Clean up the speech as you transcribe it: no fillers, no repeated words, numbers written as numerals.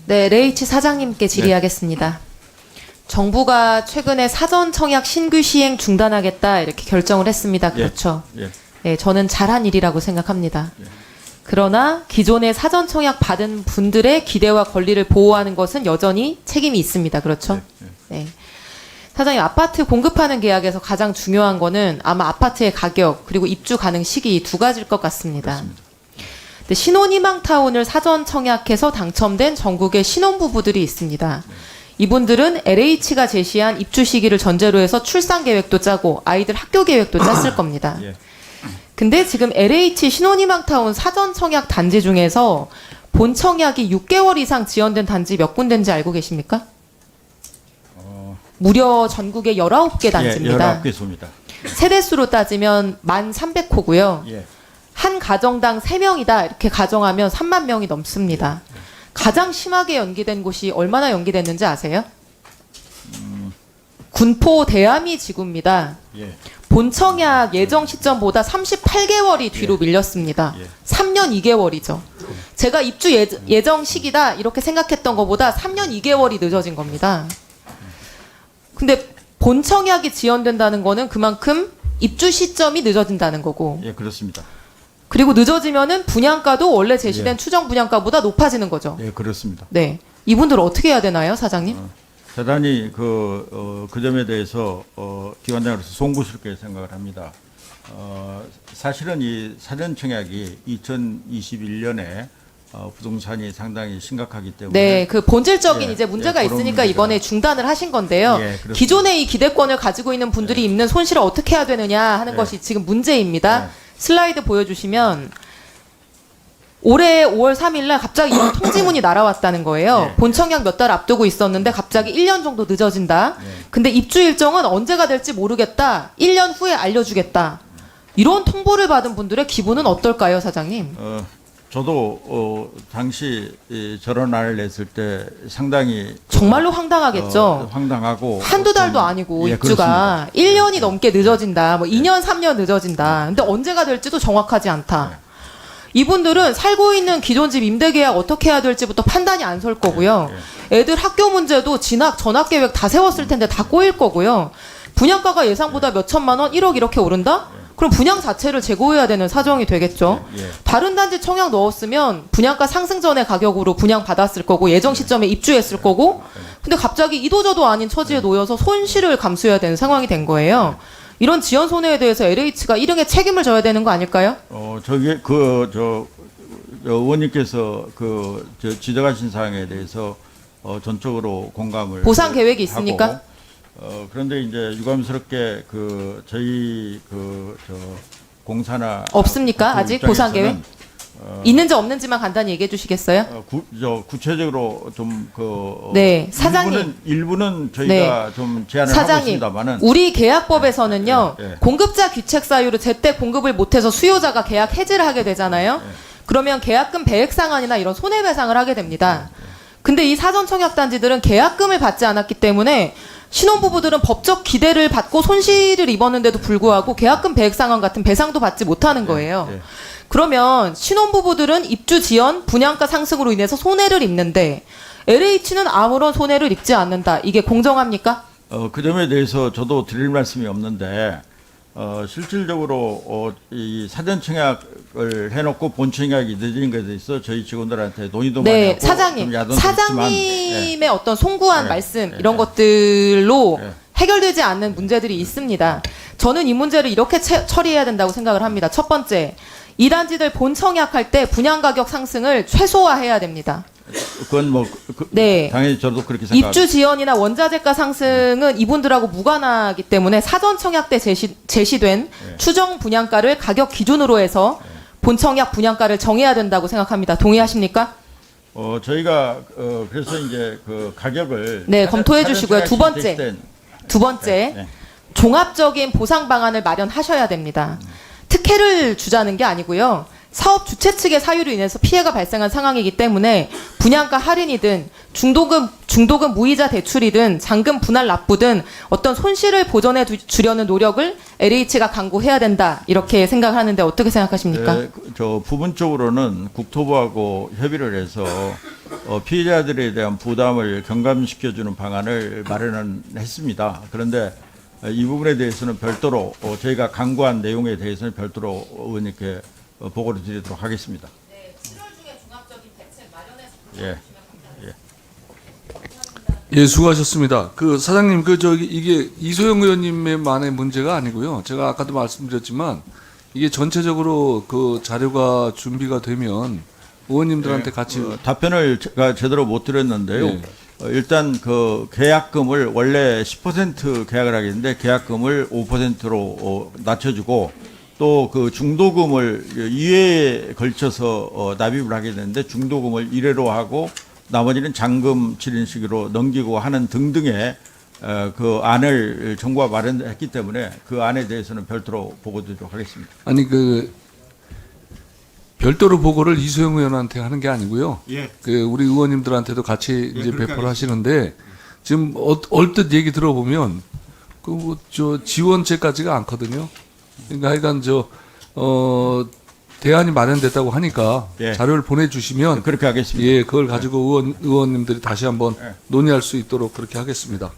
네, 레이치 사장님께 질의하겠습니다. 정부가 최근에 사전 청약 신규 시행 중단하겠다 이렇게 결정을 했습니다. 그렇죠? 예. 네, 저는 잘한 일이라고 생각합니다. 예. 그러나 기존에 사전 청약 받은 분들의 기대와 권리를 보호하는 것은 여전히 책임이 있습니다. 그렇죠? 네. 사장님, 아파트 공급하는 계약에서 가장 중요한 거는 아마 아파트의 가격 그리고 입주 가능 시기 두 가지일 것 같습니다. 그렇습니다. 근데 신혼희망타운을 사전 청약해서 당첨된 전국의 신혼부부들이 있습니다. 이분들은 LH가 제시한 입주 시기를 전제로 해서 출산 계획도 짜고 아이들 학교 계획도 짰을 겁니다. 예. 근데 지금 LH 신혼희망타운 사전 청약 단지 중에서 본 청약이 6개월 이상 지연된 단지 몇 군데인지 알고 계십니까? 무려 전국에 19개 단지입니다. 19개소입니다. 세대수로 따지면 1,300호고요. 예. 한 가정당 3명이다 이렇게 가정하면 3만 명이 넘습니다. 가장 심하게 연기된 곳이 얼마나 연기됐는지 아세요? 군포 대암이 지구입니다. 예. 본청약 예정 시점보다 38개월이 뒤로 밀렸습니다. 예. 3년 2개월이죠. 제가 입주 예정 시기다 이렇게 생각했던 것보다 3년 2개월이 늦어진 겁니다. 근데 본청약이 지연된다는 거는 그만큼 입주 시점이 늦어진다는 거고, 예, 그렇습니다. 그리고 늦어지면은 분양가도 원래 제시된 예. 추정 분양가보다 높아지는 거죠. 예, 그렇습니다. 네, 이분들 어떻게 해야 되나요, 사장님? 대단히 그 점에 대해서 기관장으로서 송구스럽게 생각을 합니다. 사실은 이 사전 청약이 2021년에 부동산이 상당히 심각하기 때문에 네, 그 본질적인 예, 이제 문제가 예, 그런 있으니까 문제가- 이번에 중단을 하신 건데요. 예, 그렇습니다. 기존의 이 기대권을 가지고 있는 분들이 입는 손실을 어떻게 해야 되느냐 하는 예. 것이 지금 문제입니다. 예. 슬라이드 보여주시면 올해 5월 3일날 갑자기 이런 통지문이 날아왔다는 거예요. 예. 본청약 몇 달 앞두고 있었는데 갑자기 1년 정도 늦어진다. 예. 근데 입주 일정은 언제가 될지 모르겠다. 1년 후에 알려주겠다. 이런 통보를 받은 분들의 기분은 어떨까요, 사장님? 저도 당시 저런 안을 냈을 때 상당히 정말로 황당하겠죠. 황당하고 한두 달도 아니고 예, 입주가 그렇습니다. 1년이 넘게 늦어진다. 뭐 2년, 3년 늦어진다. 근데 언제가 될지도 정확하지 않다. 이분들은 살고 있는 기존 집 임대 계약 어떻게 해야 될지부터 판단이 안 설 거고요. 애들 학교 문제도 진학, 전학 계획 다 세웠을 텐데 다 꼬일 거고요. 분양가가 예상보다 몇 천만 원, 1억 이렇게 오른다? 그럼 분양 자체를 재고해야 되는 사정이 되겠죠. 예. 다른 단지 청약 넣었으면 분양가 상승 전의 가격으로 분양 받았을 거고 예정 시점에 입주했을 거고 근데 갑자기 이도저도 아닌 처지에 놓여서 손실을 감수해야 되는 상황이 된 거예요. 이런 지연 손해에 대해서 LH가 일응의 책임을 져야 되는 거 아닐까요? 저기 의원님께서 지적하신 사항에 대해서 전적으로 공감을 보상 계획이 하고, 있습니까? 그런데 이제 유감스럽게 저희 공사나 없습니까? 그 아직 보상 계획? 입장에서는, 있는지 없는지만 간단히 얘기해 주시겠어요? 구체적으로 좀 네, 사장님. 일부는 저희가 좀 제안을 하고 사장님, 있습니다만은 우리 계약법에서는요, 예, 예. 공급자 귀책 사유로 제때 공급을 못해서 수요자가 계약 해지를 하게 되잖아요. 그러면 계약금 배액 상환이나 이런 손해배상을 하게 됩니다. 근데 이 사전 청약 단지들은 계약금을 받지 않았기 때문에 신혼부부들은 법적 기대를 받고 손실을 입었는데도 불구하고 계약금 배액 상환 같은 배상도 받지 못하는 거예요. 예. 그러면 신혼부부들은 입주 지연, 분양가 상승으로 인해서 손해를 입는데 LH는 아무런 손해를 입지 않는다. 이게 공정합니까? 그 점에 대해서 저도 드릴 말씀이 없는데 실질적으로 이 사전 청약을 해놓고 본 청약이 늦은 것에 대해서 저희 직원들한테 논의도 많이 네, 하고 사장님. 좀 야단도 사장님의 있지만, 어떤 송구한 예, 말씀 예, 이런 예. 것들로 예. 해결되지 않는 문제들이 있습니다. 저는 이 문제를 이렇게 처리해야 된다고 생각을 합니다. 첫 번째, 이 단지들 본 청약할 때 분양 가격 상승을 최소화해야 됩니다. 그건 네. 당연히 저도 그렇게 생각합니다. 입주 지연이나 원자재가 상승은 이분들하고 무관하기 때문에 사전 청약 때 제시된 추정 분양가를 가격 기준으로 해서 본 청약 분양가를 정해야 된다고 생각합니다. 동의하십니까? 저희가 그래서 이제 그 가격을 네, 검토해 사전 주시고요. 청약이 두 번째. 제시된- 두 번째, 네. 종합적인 보상 방안을 마련하셔야 됩니다. 특혜를 주자는 게 아니고요. 사업 주체 측의 사유로 인해서 피해가 발생한 상황이기 때문에 분양가 할인이든 중도금 무이자 대출이든 잔금 분할 납부든 어떤 손실을 보전해 주려는 노력을 LH가 강구해야 된다 이렇게 생각하는데 어떻게 생각하십니까? 네, 저 부분적으로는 국토부하고 협의를 해서 피해자들에 대한 부담을 경감시켜주는 방안을 마련은 했습니다. 그런데 이 부분에 대해서는 별도로 저희가 강구한 내용에 대해서는 별도로 의원님께 보고를 드리도록 하겠습니다. 네, 7월 중에 종합적인 대책 마련해서 예. 예, 수고하셨습니다. 그 사장님, 이게 이소영 의원님만의 문제가 아니고요. 제가 아까도 말씀드렸지만 이게 전체적으로 그 자료가 준비가 되면 의원님들한테 같이 답변을 제가 제대로 못 드렸는데요. 예. 일단 그 계약금을 원래 10% 계약을 하게 되는데 계약금을 5%로 낮춰주고 또 그 중도금을 2회에 걸쳐서 납입을 하게 되는데 중도금을 1회로 하고 나머지는 잔금 치료식으로 넘기고 하는 등등의 그 안을 정부가 마련했기 때문에 그 안에 대해서는 별도로 보고드리도록 하겠습니다. 아니 그 별도로 보고를 이소영 의원한테 하는 게 아니고요. 예. 그 우리 의원님들한테도 같이 이제 그렇게 배포를 하시는데 지금 얼뜻 얘기 들어보면 그 저 지원제까지가 않거든요. 그러니까 하여간 대안이 마련됐다고 하니까 예. 자료를 보내주시면 그렇게 하겠습니다. 예 그걸 가지고 의원님들이 다시 한번 예. 논의할 수 있도록 그렇게 하겠습니다.